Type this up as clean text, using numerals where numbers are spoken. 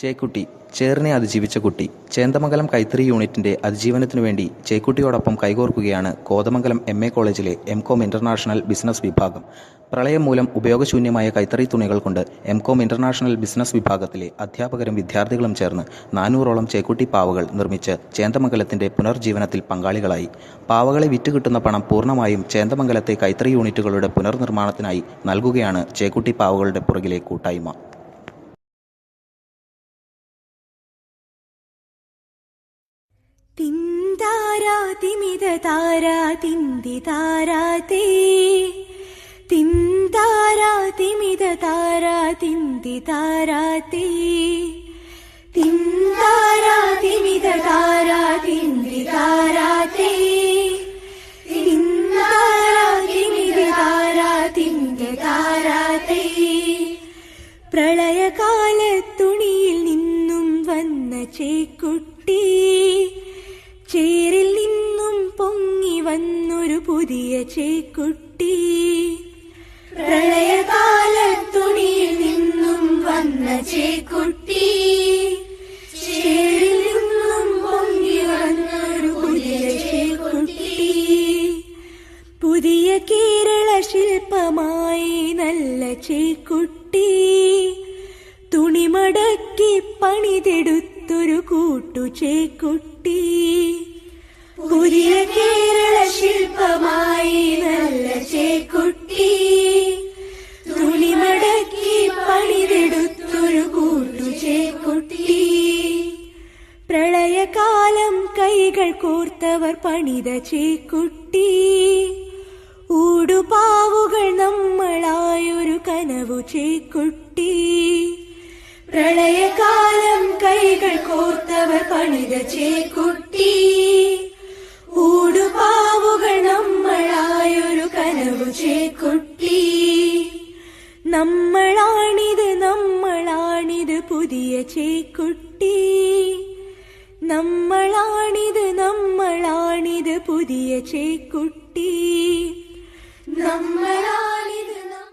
ചേക്കുട്ടി ചേറിനെ അതിജീവിച്ച കുട്ടി. ചേന്ദമംഗലം കൈത്തറി യൂണിറ്റിന്റെ അതിജീവനത്തിനു വേണ്ടി ചേക്കുട്ടിയോടൊപ്പം കൈകോർക്കുകയാണ് കോതമംഗലം MA കോളേജിലെ MCOM ഇന്റർനാഷണൽ ബിസിനസ് വിഭാഗം. പ്രളയം മൂലം ഉപയോഗശൂന്യമായ കൈത്തറി തുണികൾ കൊണ്ട് MCOM ഇന്റർനാഷണൽ ബിസിനസ് വിഭാഗത്തിലെ അധ്യാപകരും വിദ്യാർത്ഥികളും ചേർന്ന് 400ഓളം ചേക്കുട്ടി പാവകൾ നിർമ്മിച്ച് ചേന്ദമംഗലത്തിന്റെ പുനർജീവനത്തിൽ പങ്കാളികളായി. പാവകളെ വിറ്റുകിട്ടുന്ന പണം പൂർണ്ണമായും ചേന്ദമംഗലത്തെ കൈത്തറി യൂണിറ്റുകളുടെ പുനർനിർമ്മാണത്തിനായി നൽകുകയാണ് ചേക്കുട്ടി പാവകളുടെ പുറകിലെ കൂട്ടായ്മ. തിന്താരാ തിമിത താരാ തിന്തി താരാതേ തിന്താരാ തിമിത താരാ തിന്തി താരാതേ തിന്താരാ തിമിത താരാ തിന്തി താരാതേ തിന്താരാ തിമിത താരാ തിന്തി താരാതേ. പ്രളയകാലത്തുണിയിൽ നിന്നും വന്ന ചേക്കുട്ടി, ചേറിൽ നിന്നും പൊങ്ങി വന്നൊരു പുതിയ ചേക്കുട്ടി. പ്രളയകാലത്തുണിയിൽ നിന്നും വന്ന ചേക്കുട്ടി, ചേറിൽ നിന്നും പൊങ്ങി വന്നൊരു പുതിയ ചേക്കുട്ടി. പുതിയ കേരള ശില്പമായി നല്ല ചേക്കുട്ടി, തുണിമടക്കി പണിതെടുത്തൊരു കൂട്ടു ചേക്കുട്ടി. പുതിയ കേരള ശില്പമായി നല്ല ചേക്കുട്ടി, തുണിമടക്കി പണിതെടുത്തൊരു കൂട്ടു ചേക്കുട്ടി. പ്രളയകാലം കൈകൾ കോർത്തവർ പണിത ചേക്കുട്ടി, ഊടുപാവുകൾ നമ്മളായൊരു കനവു ചേക്കുട്ടി. പ്രളയകാലം കൈകൾ കോർത്തവർ പണിത ചേക്കുട്ടി, ഊടുപാവുകൾ നമ്മളായൊരു കനവു ചേക്കുട്ടി. നമ്മളാണിത് നമ്മളാണിത് പുതിയ ചേക്കുട്ടി, നമ്മളാണിത് നമ്മളാണിത് പുതിയ ചേക്കുട്ടി. നമ്മളാണ്